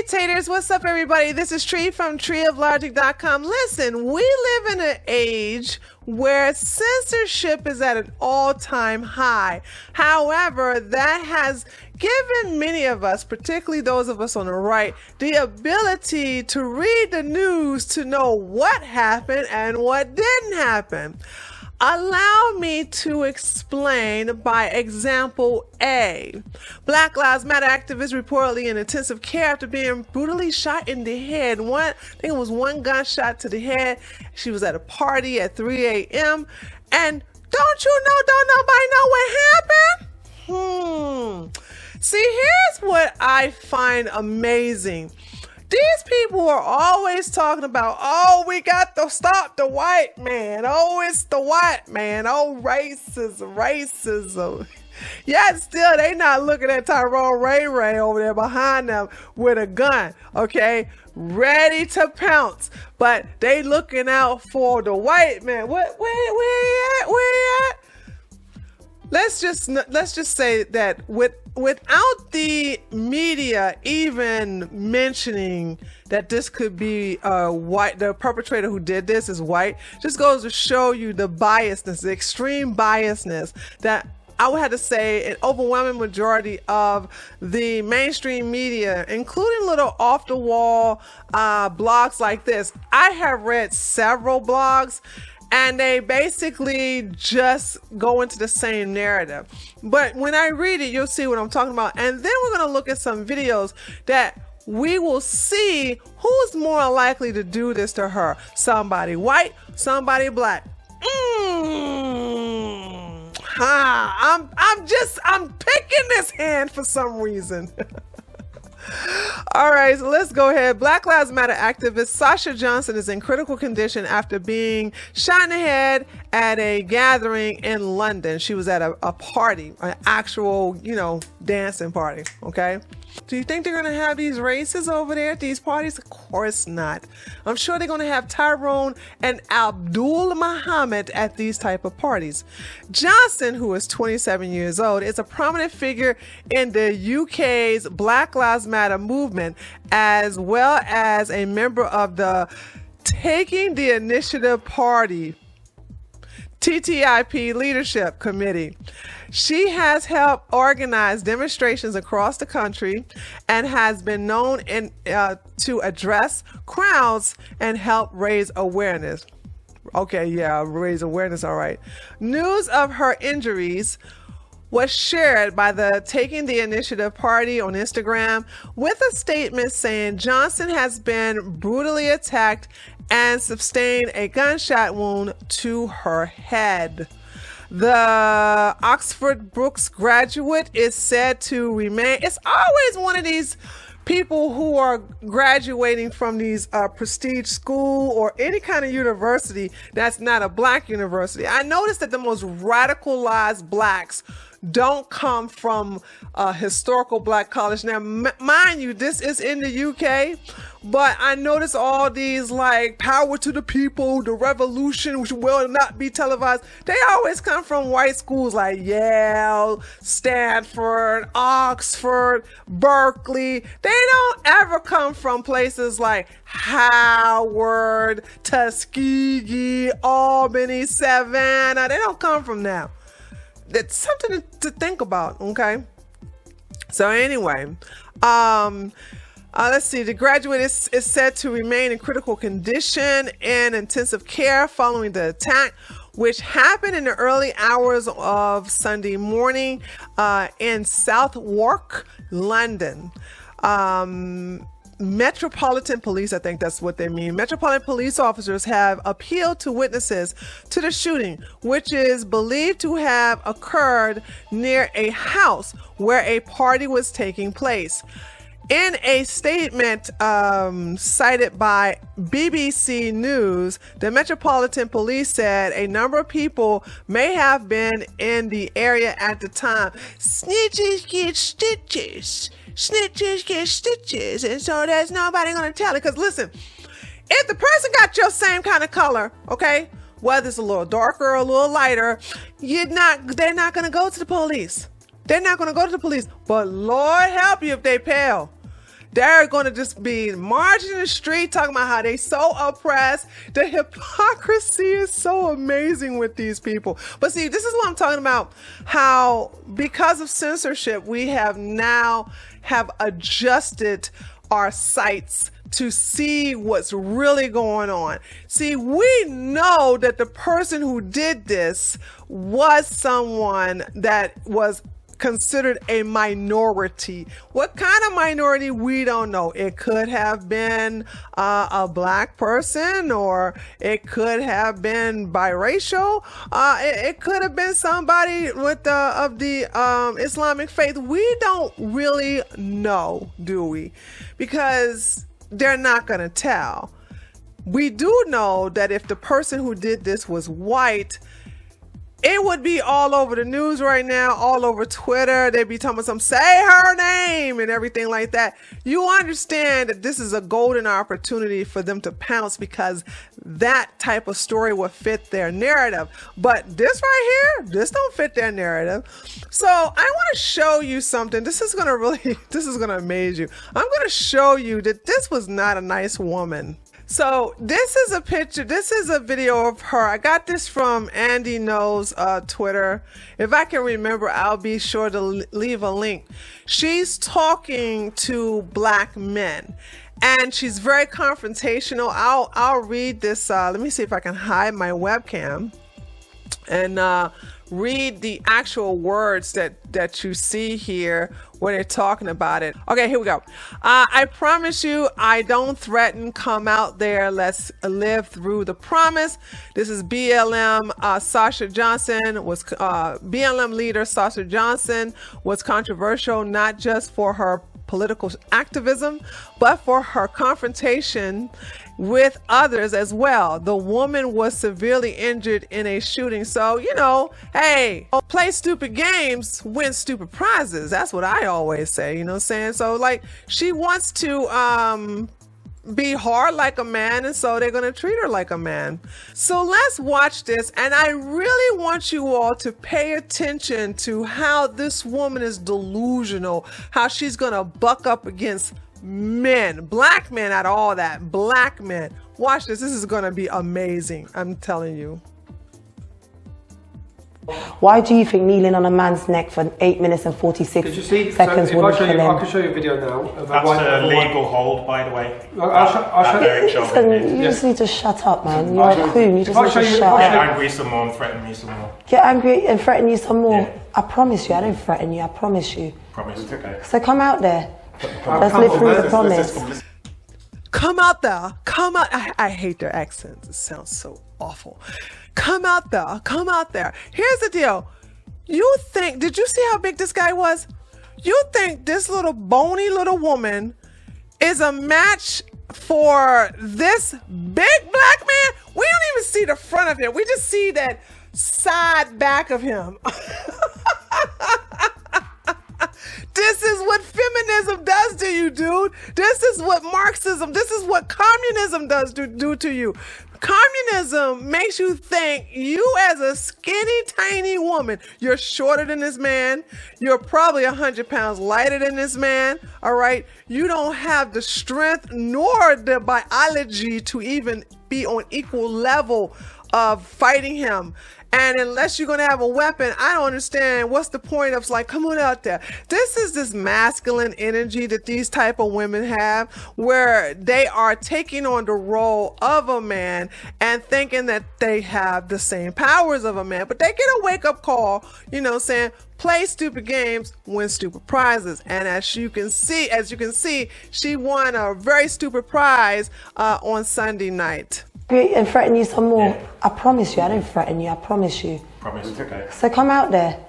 Taters, what's up everybody? This is Tree from treeoflogic.com. Listen, we live in an age where censorship is at an all-time high. However, that has given many of us, particularly those of us on the right, the ability to read the news to know what happened and what didn't happen. Allow me to explain by example A. Black Lives Matter activist reportedly in intensive care after being brutally shot in the head. I think it was one gunshot to the head. She was at a party at 3 a.m. And don't nobody know what happened? See, here's what I find amazing. These people are always talking about, oh, we got to stop the white man. Oh, it's the white man. Oh, racism. Yet still, they not looking at Tyrone Ray over there behind them with a gun, okay, ready to pounce. But they looking out for the white man. Where at? Let's just say that without the media even mentioning that this could be white, the perpetrator who did this is white, just goes to show you the biasness, the extreme biasness that I would have to say an overwhelming majority of the mainstream media, including little off-the-wall blogs like this. I have read several blogs, and they basically just go into the same narrative. But when I read it, you'll see what I'm talking about. And then we're going to look at some videos that we will see who's more likely to do this to her. Somebody white, somebody black. I'm picking this hand for some reason. All right, so let's go ahead. Black Lives Matter activist Sasha Johnson is in critical condition after being shot in the head at a gathering in London. She was at a party, an actual, dancing party, okay? Do you think they're going to have these races over there at these parties? Of course not. I'm sure they're going to have Tyrone and Abdul Muhammad at these type of parties. Johnson, who is 27 years old, is a prominent figure in the UK's Black Lives Matter movement, as well as a member of the Taking the Initiative Party, TTIP Leadership Committee. She has helped organize demonstrations across the country and has been known to address crowds and help raise awareness. Okay, yeah, raise awareness, all right. News of her injuries was shared by the Taking the Initiative Party on Instagram with a statement saying Johnson has been brutally attacked and sustained a gunshot wound to her head. The Oxford Brookes graduate is said to remain. It's always one of these people who are graduating from these prestige school or any kind of university that's not a black university. I noticed that the most radicalized blacks don't come from a historical black college. Now, mind you, this is in the UK, but I notice all these like power to the people, the revolution, which will not be televised. They always come from white schools like Yale, Stanford, Oxford, Berkeley. They don't ever come from places like Howard, Tuskegee, Albany, Savannah. They don't come from now. It's something to think about, okay? So anyway, let's see. The graduate is said to remain in critical condition in intensive care following the attack, which happened in the early hours of Sunday morning in Southwark, London. Metropolitan Police, I think that's what they mean. Metropolitan Police officers have appealed to witnesses to the shooting, which is believed to have occurred near a house where a party was taking place. In a statement cited by BBC News, the Metropolitan Police said a number of people may have been in the area at the time. Snitches get stitches. Snitches get stitches. And so there's nobody going to tell it. Because listen, if the person got your same kind of color, okay, whether it's a little darker or a little lighter, they're not going to go to the police. They're not going to go to the police. But Lord help you if they pale. They're going to just be marching in the street talking about how they so oppressed. The hypocrisy is so amazing with these people. But see, this is what I'm talking about, how because of censorship, we have adjusted our sights to see what's really going on. See, we know that the person who did this was someone that was considered a minority. What kind of minority? We don't know. It could have been a black person, or it could have been biracial. It could have been somebody with of the Islamic faith. We don't really know, do we? Because they're not going to tell. We do know that if the person who did this was white, it would be all over the news right now, all over Twitter. They'd be talking about some, say her name and everything like that. You understand that this is a golden opportunity for them to pounce, because that type of story will fit their narrative. But this right here, this don't fit their narrative. So I want to show you something. This is going to amaze you. I'm going to show you that this was not a nice woman. So this is a picture. This is a video of her. I got this from Andy Knows Twitter. If I can remember, I'll be sure to leave a link. She's talking to black men, and she's very confrontational. I'll read this. Let me see if I can hide my webcam and read the actual words that you see here when they're talking about it. Okay, here we go. I promise you, I don't threaten. Come out there. Let's live through the promise. This is BLM. Sasha Johnson was BLM leader. Sasha Johnson was controversial, not just for her political activism, but for her confrontation with others as well. The woman was severely injured in a shooting. So, you know, hey, play stupid games, win stupid prizes. That's what I always say, you know what I'm saying? So like, she wants to be hard like a man, and so they're going to treat her like a man. So let's watch this, and I really want you all to pay attention to how this woman is delusional, how she's going to buck up against men, black men, out of all that, black men. Watch this. This is going to be amazing. I'm telling you. Why do you think kneeling on a man's neck for 8 minutes and 46 seconds so wouldn't kill him? I can show you a video now. Of That's a legal hold, by the way. I'll show you. Listen, you just need to shut up, man. You're a queen. You just need to shut up. Get angry some more and threaten me some more. Get angry and threaten you some more? Yeah. I promise you, I don't threaten you. I promise you. Promise. Okay. So come out there. Let's live through the promise. Come out there. Come out. I hate their accents. It sounds so awful. Come out there. Come out there. Here's the deal. You think, did you see how big this guy was? You think this little bony little woman is a match for this big black man? We don't even see the front of him. We just see that side back of him. This is what feminism does to you, dude. This is what Marxism, this is what communism does do to you. Communism makes you think you, as a skinny, tiny woman, you're shorter than this man. You're probably 100 pounds lighter than this man. All right. You don't have the strength nor the biology to even be on equal level of fighting him. And unless you're going to have a weapon, I don't understand what's the point of, like, come on out there. This is this masculine energy that these type of women have, where they are taking on the role of a man and thinking that they have the same powers of a man. But they get a wake up call, you know, saying, play stupid games, win stupid prizes. And as you can see, she won a very stupid prize on Sunday night. And threaten you some more? Yeah. I promise you, I don't threaten you. I promise you. Promise. Okay. So come out there.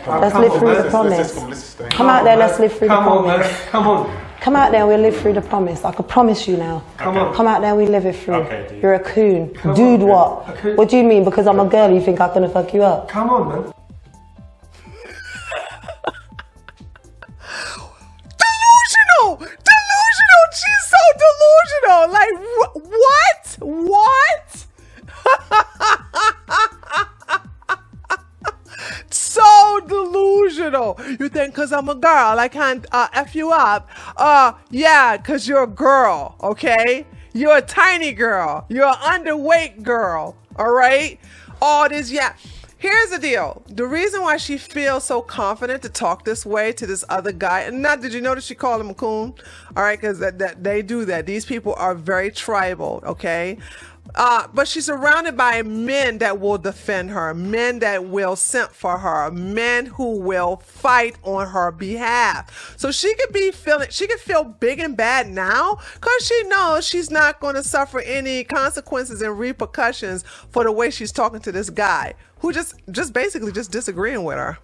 Let's live through the promise. Come out there, let's live through the promise. Come on. Come out there and we'll live through the promise. I can promise you now. Come on. Come out there and we live it through. Okay, dude. You're a coon. Dude, what? What do you mean? Because I'm a girl, you think I'm gonna fuck you up? Come on, man. Delusional! She's so delusional! Like, what? What? So delusional. You think because I'm a girl, I can't F you up. Yeah, because you're a girl, okay? You're a tiny girl. You're an underweight girl, all right? All this, yeah. Here's the deal. The reason why she feels so confident to talk this way to this other guy, and not, did you notice she called him a coon? All right, because that they do that. These people are very tribal, okay? But she's surrounded by men that will defend her, men that will simp for her, men who will fight on her behalf. So she could feel big and bad now because she knows she's not going to suffer any consequences and repercussions for the way she's talking to this guy who just basically disagreeing with her.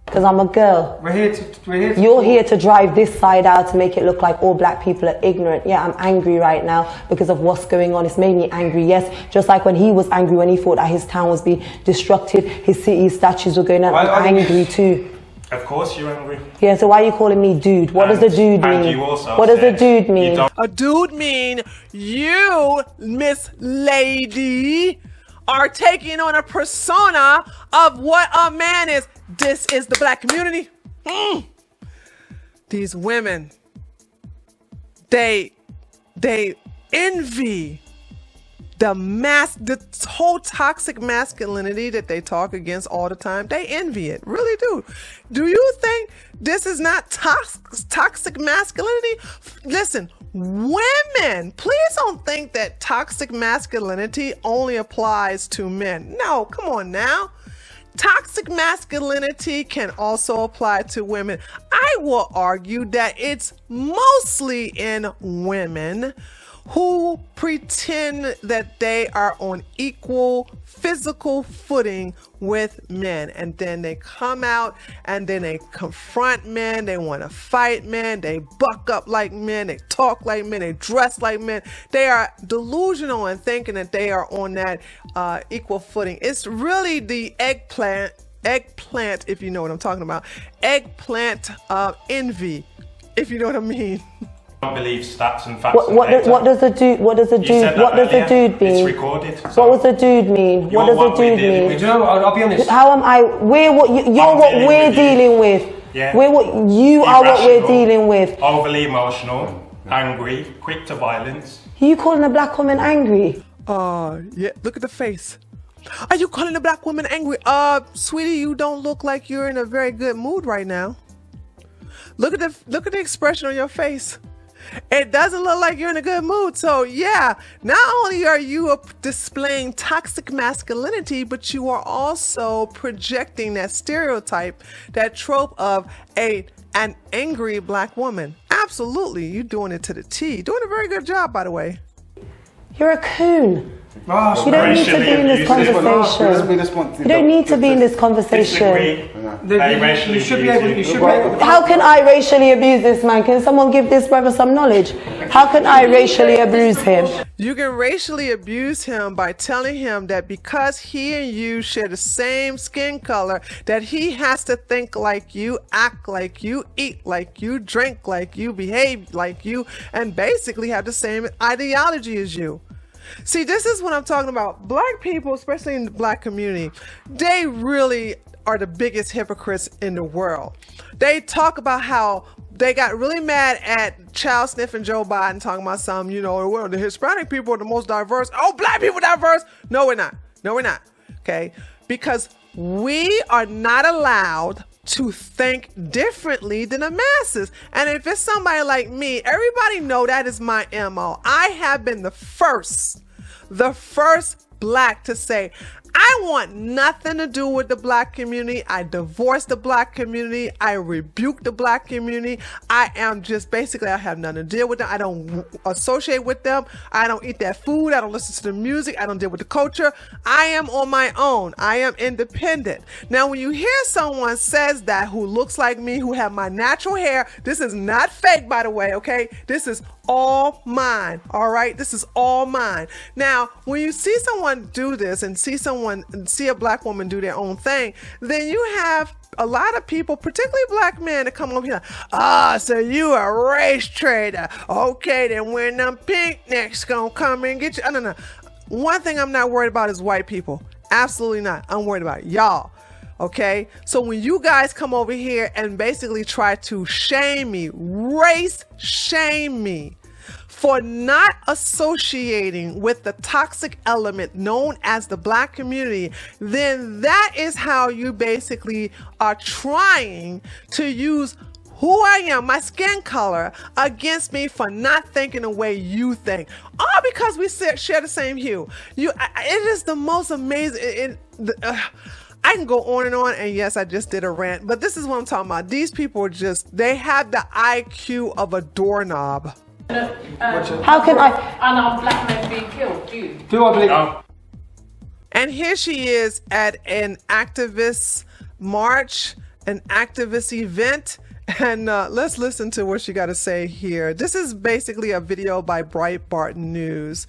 Because I'm a girl. You're here to drive this side out to make it look like all black people are ignorant. Yeah, I'm angry right now because of what's going on. It's made me angry, yes. Just like when he was angry when he thought that his town was being destructed, his city statues were going up. I'm angry too. Of course you're angry. Yeah, so why are you calling me dude? What does the dude mean? What does the dude mean? A dude mean you, Miss Lady, are taking on a persona of what a man is. This is the black community. These women, they envy the whole toxic masculinity that they talk against all the time. They envy it, really do. Do you think this is not toxic masculinity? Listen, women, please don't think that toxic masculinity only applies to men. No, come on now. Toxic masculinity can also apply to women. I will argue that it's mostly in women who pretend that they are on equal physical footing with men, and then they come out and then they confront men, they want to fight men, they buck up like men, they talk like men, they dress like men. They are delusional in thinking that they are on that equal footing. It's really the eggplant, if you know what I'm talking about, eggplant envy, if you know what I mean. Believe stats and facts. What does the dude mean? It's recorded. What does the dude mean? What does the dude mean? You know, I'll be honest. How am I? You're what we're dealing with. Yeah. We're what you are. What we're dealing with. Overly emotional, angry, quick to violence. Are you calling a black woman angry? Yeah. Look at the face. Are you calling a black woman angry? Sweetie, you don't look like you're in a very good mood right now. Look at the expression on your face. It doesn't look like you're in a good mood. So yeah, not only are you displaying toxic masculinity, but you are also projecting that stereotype, that trope of an angry black woman. Absolutely, you're doing it to the T. Doing a very good job, by the way. You're a coon. You don't need to be in this conversation. You don't need to be in this conversation. You should be able. How can I racially abuse this man? Can someone give this brother some knowledge? How can I racially abuse him? You can racially abuse him by telling him that because he and you share the same skin color, that he has to think like you, act like you, eat like you, drink like you, behave like you, and basically have the same ideology as you. See, this is what I'm talking about. Black people, especially in the black community, they really are the biggest hypocrites in the world. They talk about how they got really mad at child sniffing Joe Biden, talking about well, the Hispanic people are the most diverse. Oh, black people diverse. No, we're not. No, we're not. Okay. Because we are not allowed to think differently than the masses. And if it's somebody like me, everybody know that is my MO. I have been the first black to say, I want nothing to do with the black community. I divorce the black community. I rebuke the black community. I am just basically, I have nothing to deal with them. I don't associate with them. I don't eat that food. I don't listen to the music. I don't deal with the culture. I am on my own. I am independent. Now, when you hear someone says that who looks like me, who have my natural hair, this is not fake, by the way, okay? This is all mine, all right? This is all mine. Now, when you see someone do this and see a black woman do their own thing, then you have a lot of people, particularly black men, that come over here, so you a race trader. Okay, then when them pink necks gonna come and get you. No. One thing I'm not worried about is white people. Absolutely not. I'm worried about y'all. Okay, so when you guys come over here and basically try to shame me, race shame me for not associating with the toxic element known as the Black community, then that is how you basically are trying to use who I am, my skin color, against me for not thinking the way you think. All because we share the same hue. It is the most amazing. I can go on, and yes, I just did a rant, but this is what I'm talking about. These people are they have the IQ of a doorknob. How can I? And are black men being killed? Do I believe? No. And here she is at an activist march, an activist event. And let's listen to what she got to say here. This is basically a video by Breitbart News.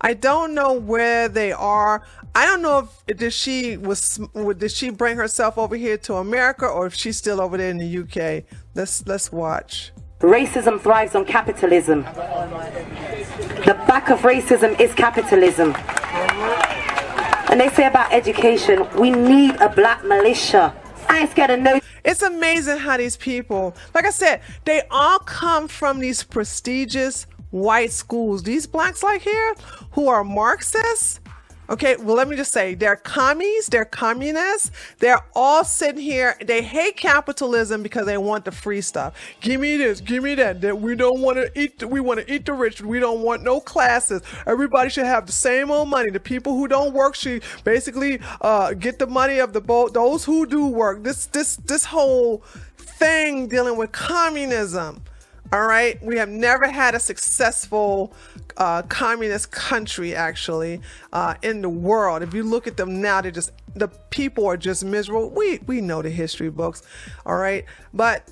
I don't know where they are. I don't know if did she bring herself over here to America or if she's still over there in the UK. Let's watch. Racism thrives on capitalism. The back of racism is capitalism. And they say about education, we need a black militia. I ain't scared of no. It's amazing how these people, like I said, they all come from these prestigious white schools. These blacks like here who are Marxists. Okay, well, let me just say, they're commies, they're communists. They're all sitting here. They hate capitalism because they want the free stuff. Give me this, give me that. That we don't want to eat. We want to eat the rich. We don't want no classes. Everybody should have the same old money. The people who don't work should basically get the money of those who do work. This whole thing dealing with communism. All right, we have never had a successful communist country actually in the world. If you look at them now, the people are just miserable. We know the history books, all right, but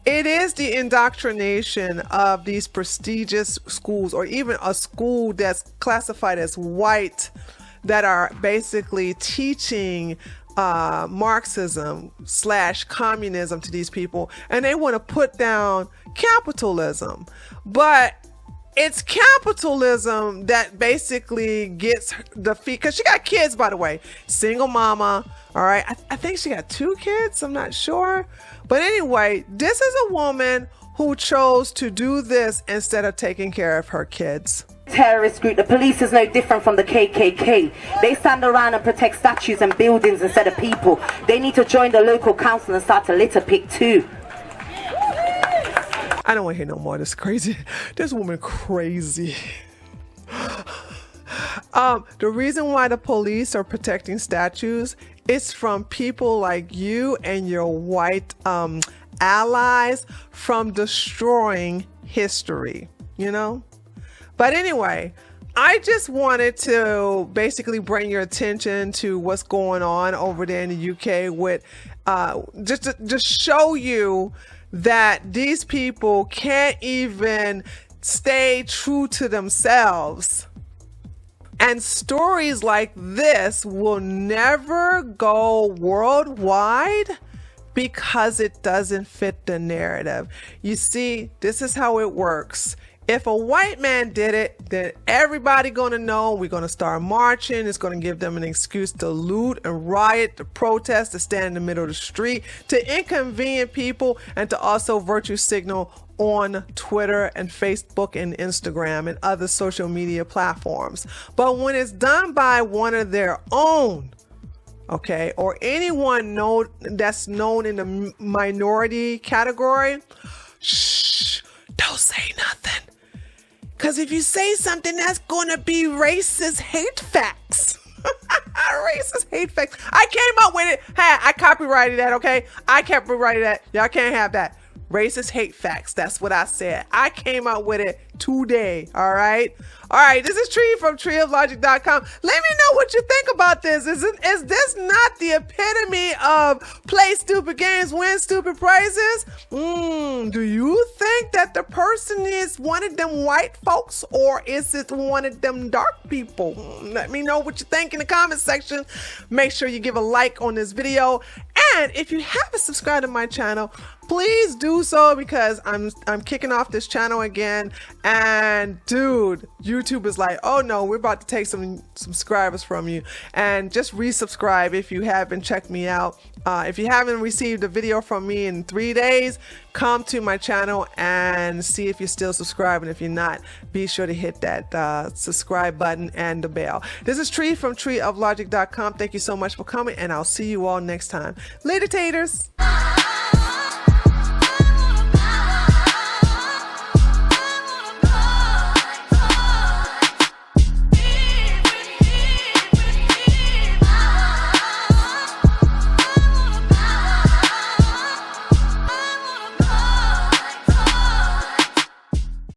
it is the indoctrination of these prestigious schools, or even a school that's classified as white, that are basically teaching Marxism / communism to these people, and they want to put down capitalism. But it's capitalism that basically gets the feet, because she got kids, by the way, single mama. All right, I think she got 2 kids, I'm not sure, but anyway, this is a woman who chose to do this instead of taking care of her kids. Terrorist group. The police is no different from the KKK. They stand around and protect statues and buildings instead of people. They need to join the local council and start to litter pick too. I don't want to hear no more of this crazy. This woman crazy. The reason why the police are protecting statues is from people like you and your white allies from destroying history, you know? But anyway, I just wanted to basically bring your attention to what's going on over there in the UK with just show you that these people can't even stay true to themselves. And stories like this will never go worldwide because it doesn't fit the narrative. You see, this is how it works. If a white man did it, then everybody gonna know. We're gonna start marching. It's gonna give them an excuse to loot and riot, to protest, to stand in the middle of the street, to inconvenience people, and to also virtue signal on Twitter and Facebook and Instagram and other social media platforms. But when it's done by one of their own, okay, or anyone that's known in the minority category, shh, don't say nothing. Because if you say something, that's going to be racist hate facts. Racist hate facts. I came up with it. Hey, I copyrighted that, okay? I copyrighted that. Y'all can't have that. Racist hate facts. That's what I said. I came out with it today. All right. All right. This is Tree from treeoflogic.com. Let me know what you think about this. Is this not the epitome of play stupid games, win stupid prizes? Do you think that the person is one of them white folks, or is it one of them dark people? Let me know what you think in the comment section. Make sure you give a like on this video. And if you haven't subscribed to my channel, please do so, because I'm kicking off this channel again, and dude, YouTube is like, oh no, we're about to take some subscribers from you, and just resubscribe if you haven't checked me out. If you haven't received a video from me in 3 days, come to my channel and see if you're still subscribed, and if you're not, be sure to hit that subscribe button and the bell. This is Tree from treeoflogic.com. Thank you so much for coming, and I'll see you all next time. Later, taters.